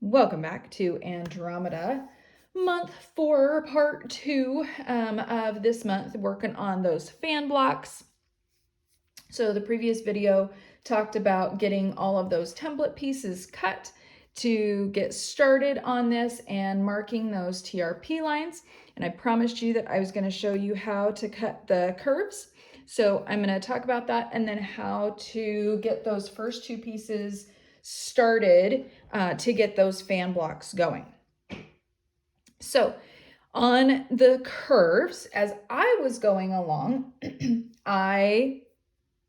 Welcome back to Andromeda, month 4, part 2 of this month, working on those fan blocks. So the previous video talked about getting all of those template pieces cut to get started on this and marking those TRP lines. And I promised you that I was going to show you how to cut the curves. So I'm going to talk about that and then how to get those first two pieces started to get those fan blocks going. So on the curves, as I was going along, I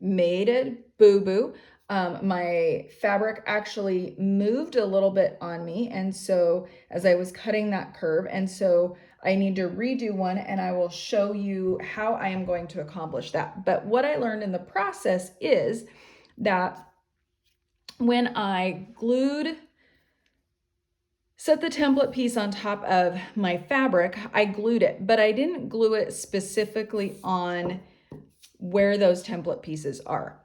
made a boo-boo. My fabric actually moved a little bit on me, and so as I was cutting that curve, and so I need to redo one, and I will show you how I am going to accomplish that. But what I learned in the process is that when I set the template piece on top of my fabric, I glued it, but I didn't glue it specifically on where those template pieces are.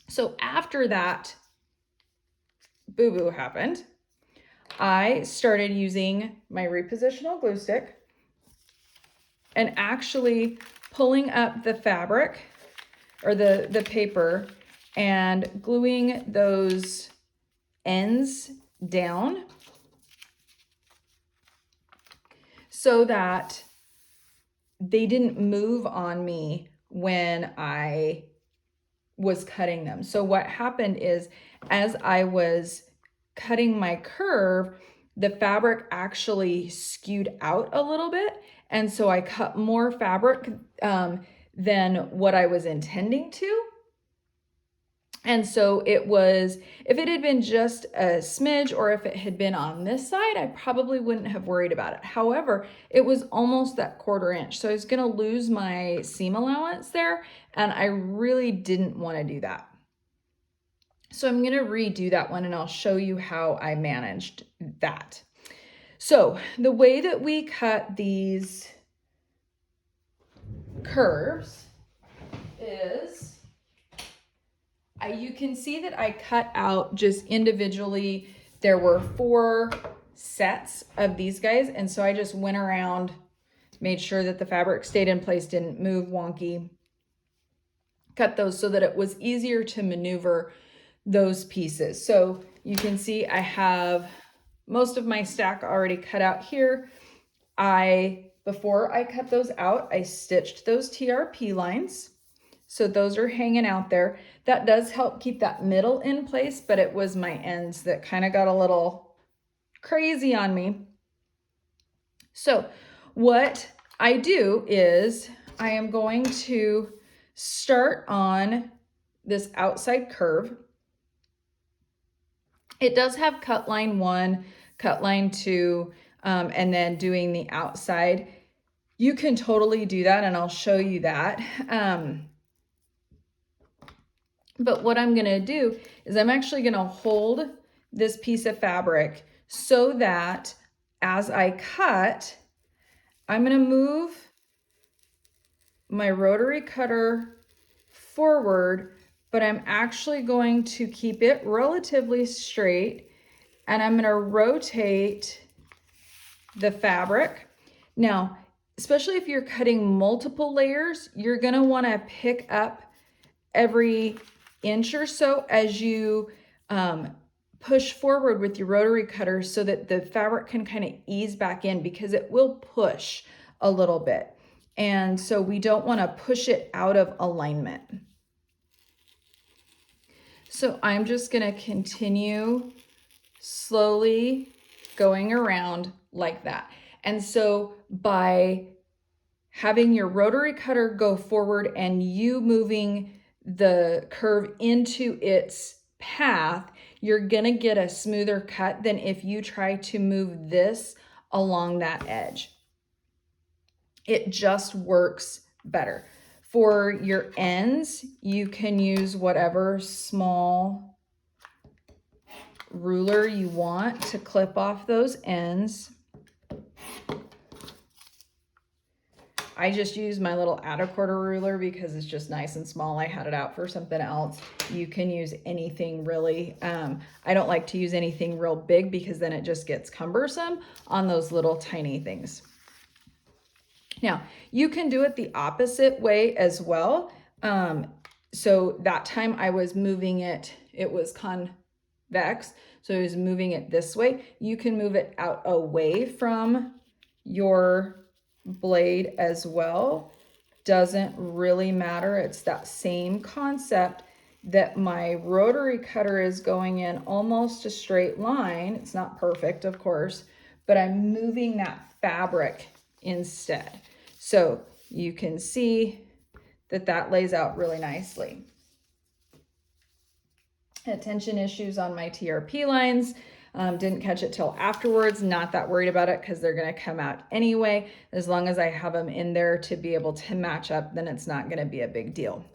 So after that boo-boo happened, I started using my repositional glue stick and actually pulling up the fabric or the paper and gluing those ends down so that they didn't move on me when I was cutting them. So what happened is, as I was cutting my curve, the fabric actually skewed out a little bit. And so I cut more fabric than what I was intending to. And so it was, if it had been just a smidge or if it had been on this side, I probably wouldn't have worried about it. However, it was almost that 1/4 inch. So I was gonna lose my seam allowance there, and I really didn't wanna do that. So I'm gonna redo that one and I'll show you how I managed that. So the way that we cut these curves is, you can see that I cut out just individually. There were 4 sets of these guys. And so I just went around, made sure that the fabric stayed in place, didn't move wonky, cut those so that it was easier to maneuver those pieces. So you can see I have most of my stack already cut out here. Before I cut those out, I stitched those TRP lines. So those are hanging out there. That does help keep that middle in place, but it was my ends that kind of got a little crazy on me. So what I do is I am going to start on this outside curve. It does have cut line 1, cut line 2, and then doing the outside. You can totally do that, and I'll show you that. But what I'm gonna do is I'm actually gonna hold this piece of fabric so that as I cut, I'm gonna move my rotary cutter forward, but I'm actually going to keep it relatively straight, and I'm gonna rotate the fabric. Now, especially if you're cutting multiple layers, you're gonna wanna pick up every inch or so as you push forward with your rotary cutter so that the fabric can kind of ease back in, because it will push a little bit. And so we don't want to push it out of alignment. So I'm just going to continue slowly going around like that. And so by having your rotary cutter go forward and you moving the curve into its path, you're gonna get a smoother cut than if you try to move this along that edge. It just works better. For your ends, you can use whatever small ruler you want to clip off those ends. I just use my little add-a-quarter ruler because it's just nice and small. I had it out for something else. You can use anything really. I don't like to use anything real big because then it just gets cumbersome on those little tiny things. Now, you can do it the opposite way as well. So that time I was moving it, it was convex, so I was moving it this way. You can move it out away from your blade as well. Doesn't really matter. It's that same concept that my rotary cutter is going in almost a straight line. It's not perfect, of course, but I'm moving that fabric instead. So you can see that that lays out really nicely. Tension issues on my TRP lines. Didn't catch it till afterwards. Not that worried about it because they're going to come out anyway. As long as I have them in there to be able to match up, then it's not going to be a big deal.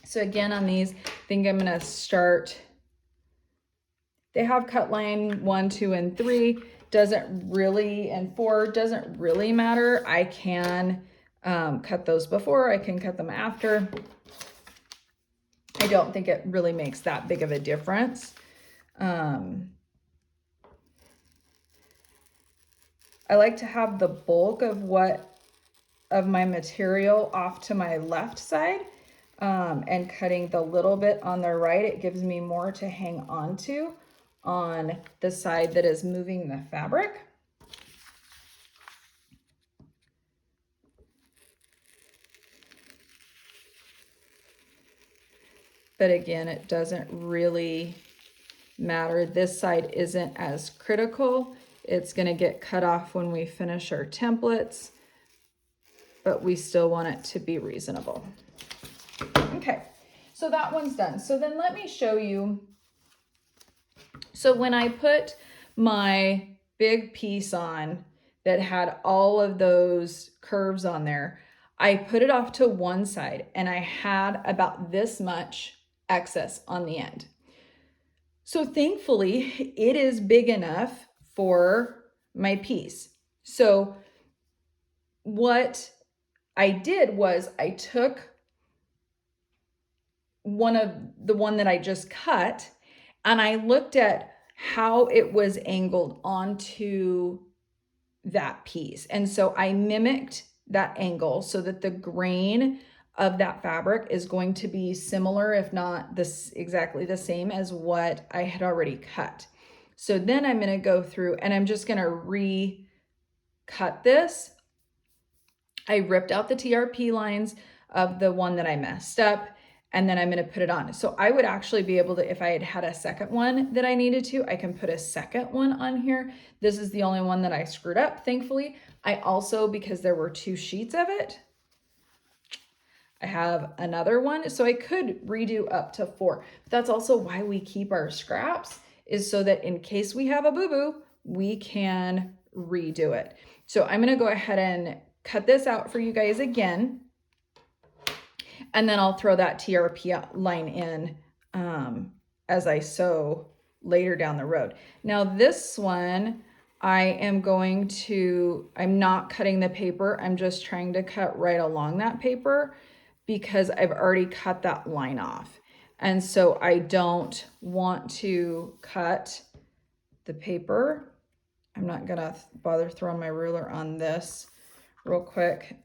So again, on these, I think I'm going to start. They have cut line 1, 2, and 3. Doesn't really, and 4 doesn't really matter. I can cut those before, I can cut them after. I don't think it really makes that big of a difference. I like to have the bulk of my material off to my left side, and cutting the little bit on the right. It gives me more to hang on to on the side that is moving the fabric. But again, it doesn't really matter. This side isn't as critical. It's going to get cut off when we finish our templates, but we still want it to be reasonable. Okay, so that one's done. So then let me show you. So when I put my big piece on that had all of those curves on there, I put it off to one side and I had about this much excess on the end. So thankfully it is big enough for my piece. So what I did was I took one that I just cut and I looked at how it was angled onto that piece. And so I mimicked that angle so that the grain of that fabric is going to be similar, if not exactly the same as what I had already cut. So then I'm going to go through and I'm just going to recut this. I ripped out the TRP lines of the one that I messed up, and then I'm going to put it on. So I would actually be able to, if I had had a second one that I needed to, I can put a second one on here. This is the only one that I screwed up, thankfully. I also, because there were 2 sheets of it, I have another one, so I could redo up to 4. That's also why we keep our scraps, is so that in case we have a boo-boo, we can redo it. So I'm going to go ahead and cut this out for you guys again, and then I'll throw that TRP line in as I sew later down the road. Now this one, I'm not cutting the paper. I'm just trying to cut right along that paper because I've already cut that line off. And so I don't want to cut the paper. I'm not gonna bother throwing my ruler on this real quick.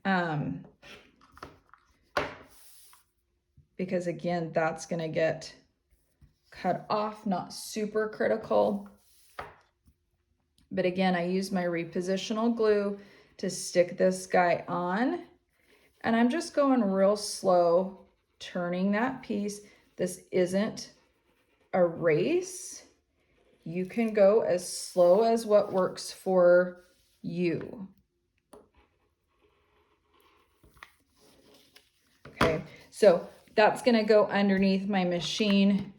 Because again, that's gonna get cut off, not super critical. But again, I use my repositional glue to stick this guy on. And I'm just going real slow, turning that piece. This isn't a race. You can go as slow as what works for you. Okay, so that's gonna go underneath my machine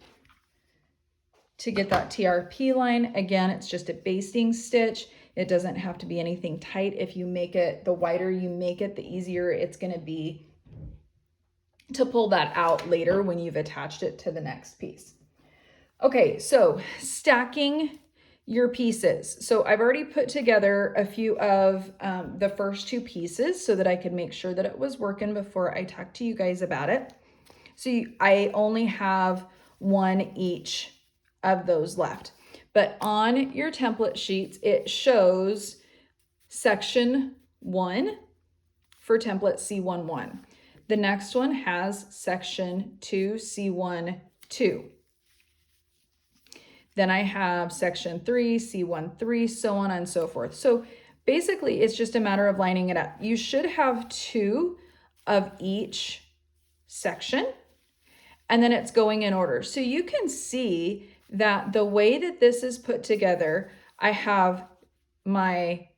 to get that TRP line. Again, it's just a basting stitch. It doesn't have to be anything tight. If you make it, the wider you make it, the easier it's gonna be to pull that out later when you've attached it to the next piece. Okay, so stacking your pieces. So I've already put together a few of the first two pieces so that I could make sure that it was working before I talk to you guys about it. So I only have one each of those left. But on your template sheets, it shows section 1 for template C11. The next one has section 2, C1, 2. Then I have section 3, C1, 3, so on and so forth. So basically, it's just a matter of lining it up. You should have 2 of each section, and then it's going in order. So you can see that the way that this is put together, I have my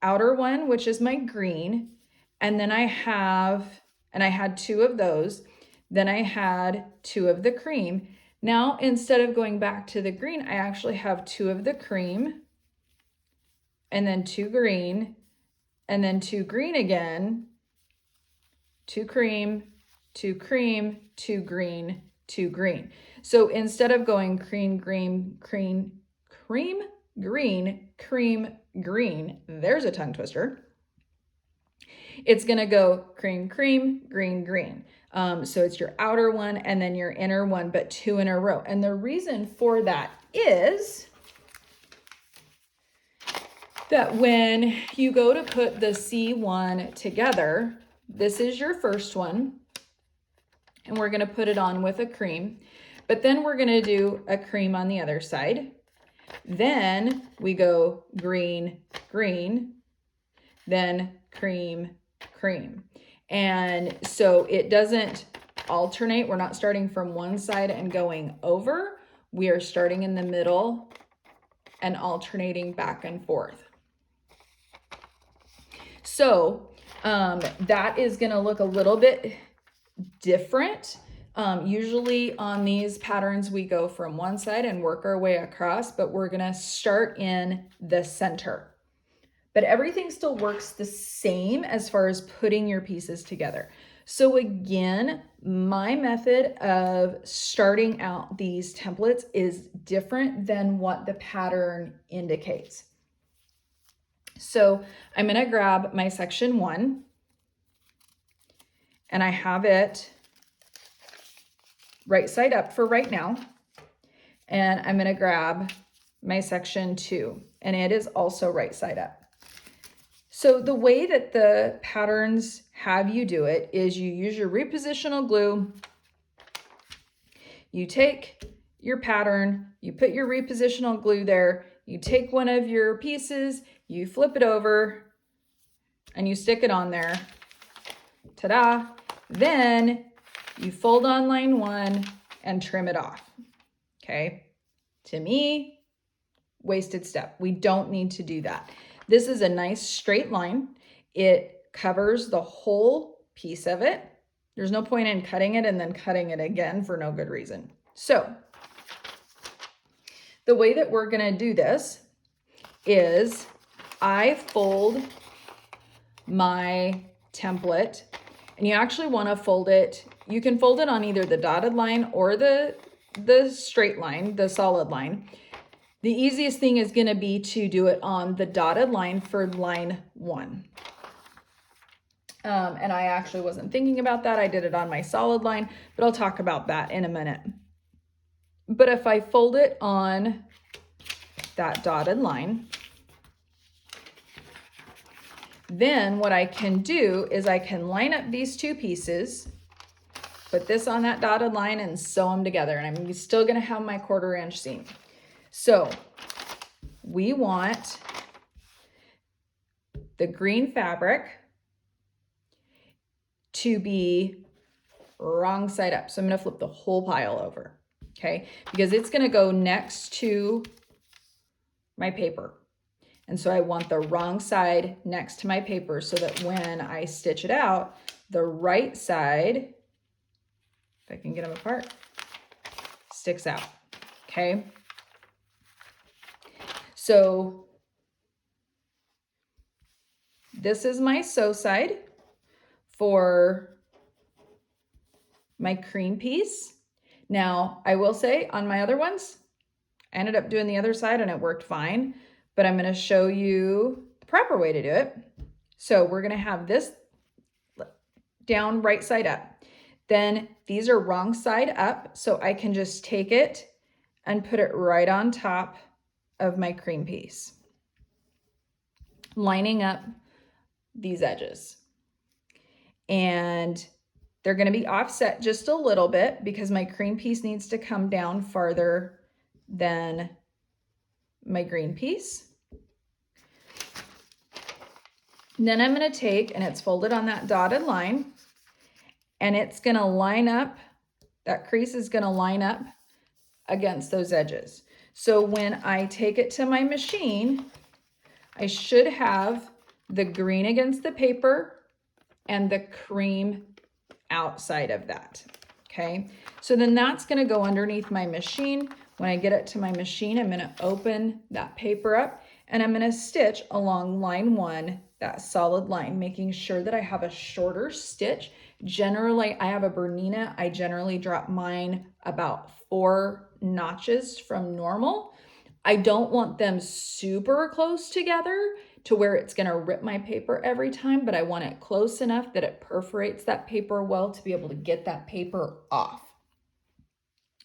outer one, which is my green, and then I had 2 of those. Then I had 2 of the cream. Now, instead of going back to the green, I actually have 2 of the cream, and then 2 green, and then 2 green again, 2 cream, 2 cream, 2 green, 2 green. So instead of going cream, green, cream, cream, green, cream, green, there's a tongue twister. It's gonna go cream, cream, green, green. So it's your outer one and then your inner one, but 2 in a row. And the reason for that is that when you go to put the C1 together, this is your first one, and we're gonna put it on with a cream, but then we're gonna do a cream on the other side. Then we go green, green, then cream, cream. And so it doesn't alternate. We're not starting from one side and going over. We are starting in the middle and alternating back and forth. So that is going to look a little bit different. Usually on these patterns, we go from one side and work our way across, but we're going to start in the center. But everything still works the same as far as putting your pieces together. So again, my method of starting out these templates is different than what the pattern indicates. So I'm going to grab my section 1, and I have it right side up for right now. And I'm going to grab my section 2, and it is also right side up. So the way that the patterns have you do it is you use your repositional glue. You take your pattern, you put your repositional glue there, you take one of your pieces, you flip it over, and you stick it on there. Ta-da! Then you fold on line 1 and trim it off. Okay? To me, wasted step. We don't need to do that. This is a nice straight line. It covers the whole piece of it. There's no point in cutting it and then cutting it again for no good reason. So the way that we're going to do this is I fold my template, and you actually want to fold it. You can fold it on either the dotted line or the straight line, the solid line. The easiest thing is going to be to do it on the dotted line for line 1. And I actually wasn't thinking about that. I did it on my solid line, but I'll talk about that in a minute. But if I fold it on that dotted line, then what I can do is I can line up these 2 pieces, put this on that dotted line, and sew them together. And I'm still going to have my 1/4 inch seam. So we want the green fabric to be wrong side up. So I'm going to flip the whole pile over, okay? Because it's going to go next to my paper. And so I want the wrong side next to my paper so that when I stitch it out, the right side, if I can get them apart, sticks out, okay? So this is my sew side for my cream piece. Now, I will say on my other ones, I ended up doing the other side and it worked fine, but I'm going to show you the proper way to do it. So we're going to have this down right side up. Then these are wrong side up, so I can just take it and put it right on top of my cream piece, lining up these edges. And they're going to be offset just a little bit because my cream piece needs to come down farther than my green piece. And then I'm going to take, and it's folded on that dotted line, and it's going to line up, that crease is going to line up against those edges. So when I take it to my machine, I should have the green against the paper and the cream outside of that, okay? So then that's gonna go underneath my machine. When I get it to my machine, I'm gonna open that paper up and I'm gonna stitch along line 1, that solid line, making sure that I have a shorter stitch. Generally, I have a Bernina. I generally drop mine about 4 notches from normal. I don't want them super close together to where it's going to rip my paper every time, but I want it close enough that it perforates that paper well to be able to get that paper off.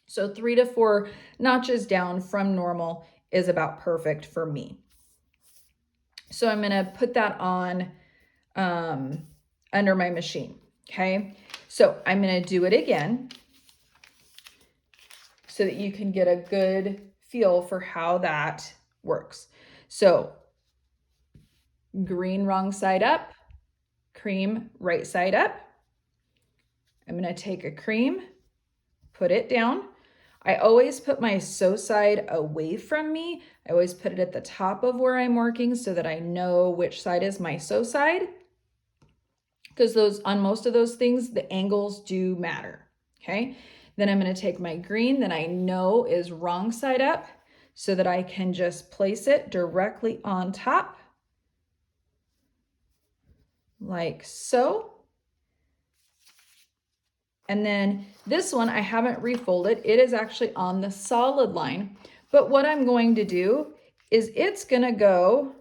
So 3 to 4 notches down from normal is about perfect for me. So I'm going to put that on under my machine. Okay, so I'm going to do it again so that you can get a good feel for how that works. So green wrong side up, cream right side up. I'm going to take a cream, put it down. I always put my sew side away from me. I always put it at the top of where I'm working so that I know which side is my sew side. Because those, on most of those things, the angles do matter, okay? Then I'm going to take my green that I know is wrong side up so that I can just place it directly on top, like so. And then this one, I haven't refolded. It is actually on the solid line. But what I'm going to do is it's going to go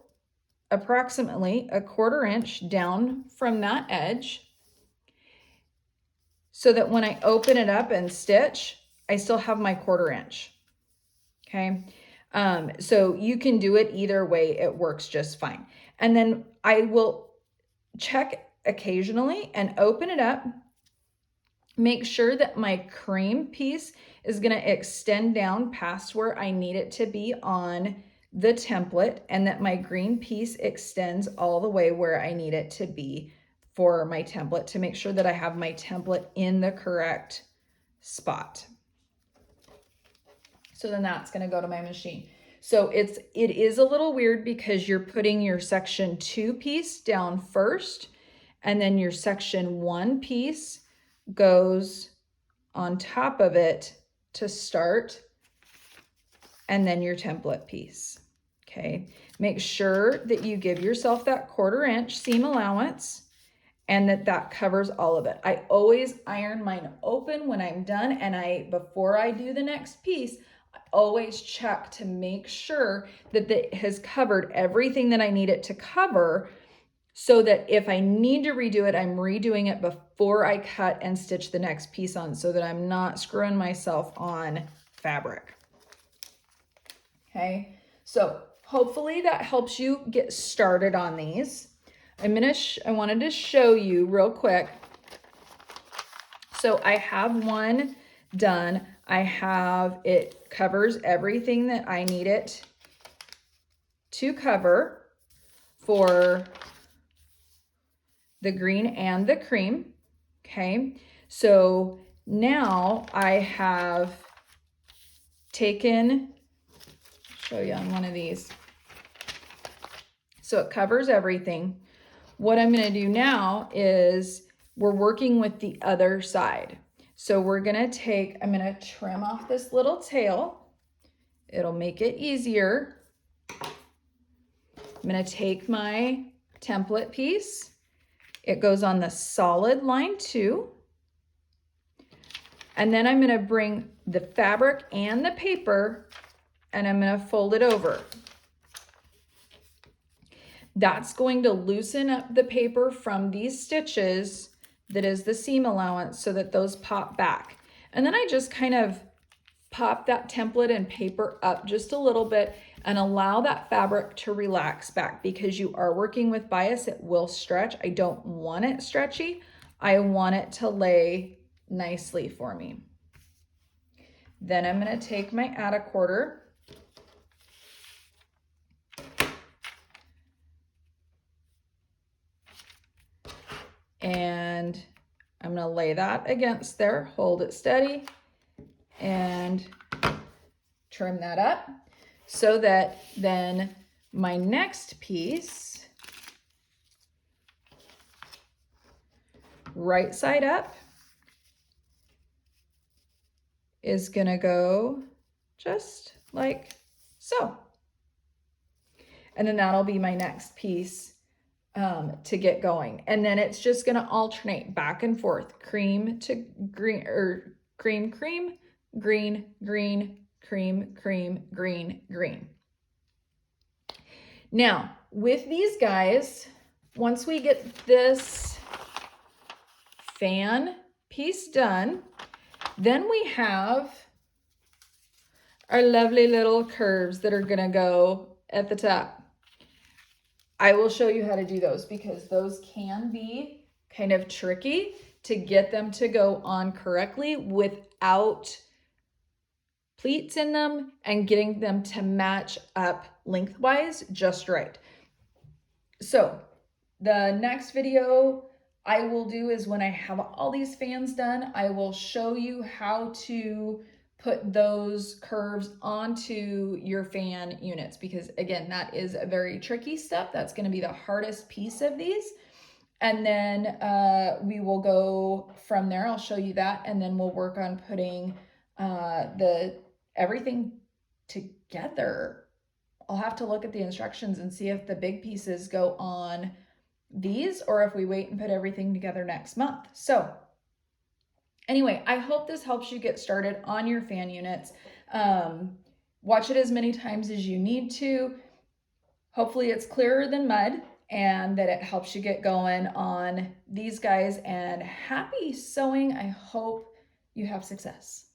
approximately 1/4 inch down from that edge so that when I open it up and stitch, I still have my 1/4 inch. Okay. So you can do it either way. It works just fine. And then I will check occasionally and open it up. Make sure that my cream piece is going to extend down past where I need it to be on the template, and that my green piece extends all the way where I need it to be for my template, to make sure that I have my template in the correct spot. So then that's going to go to my machine. So it is a little weird because you're putting your section 2 piece down first, and then your section 1 piece goes on top of it to start, and then your template piece. Okay, make sure that you give yourself that 1/4 inch seam allowance and that covers all of it. I always iron mine open when I'm done, and before I do the next piece, I always check to make sure that it has covered everything that I need it to cover, so that if I need to redo it, I'm redoing it before I cut and stitch the next piece on, so that I'm not screwing myself on fabric. Okay, so hopefully that helps you get started on these. I wanted to show you real quick. So I have one done. It covers everything that I need it to cover for the green and the cream. Okay, so now I have taken, show you on one of these. So it covers everything. What I'm going to do now is we're working with the other side. So we're going to I'm going to trim off this little tail. It'll make it easier. I'm going to take my template piece. It goes on the solid line 2. And then I'm going to bring the fabric and the paper and I'm going to fold it over. That's going to loosen up the paper from these stitches that is the seam allowance so that those pop back. And then I just kind of pop that template and paper up just a little bit and allow that fabric to relax back, because you are working with bias. It will stretch. I don't want it stretchy. I want it to lay nicely for me. Then I'm going to take my add a quarter and I'm going to lay that against there, hold it steady, and trim that up so that then my next piece, right side up, is going to go just like so. And then that'll be my next piece to get going. And then it's just going to alternate back and forth, cream to green, or cream, cream, green, green, cream, cream, green, green. Now, with these guys, once we get this fan piece done, then we have our lovely little curves that are going to go at the top. I will show you how to do those, because those can be kind of tricky to get them to go on correctly without pleats in them and getting them to match up lengthwise just right. So the next video I will do is when I have all these fans done, I will show you how to put those curves onto your fan units, because again, that is a very tricky step. That's going to be the hardest piece of these. And then we will go from there. I'll show you that, and then we'll work on putting everything together. I'll have to look at the instructions and see if the big pieces go on these or if we wait and put everything together next month. So anyway, I hope this helps you get started on your fan units. Watch it as many times as you need to. Hopefully it's clearer than mud and that it helps you get going on these guys, and happy sewing. I hope you have success.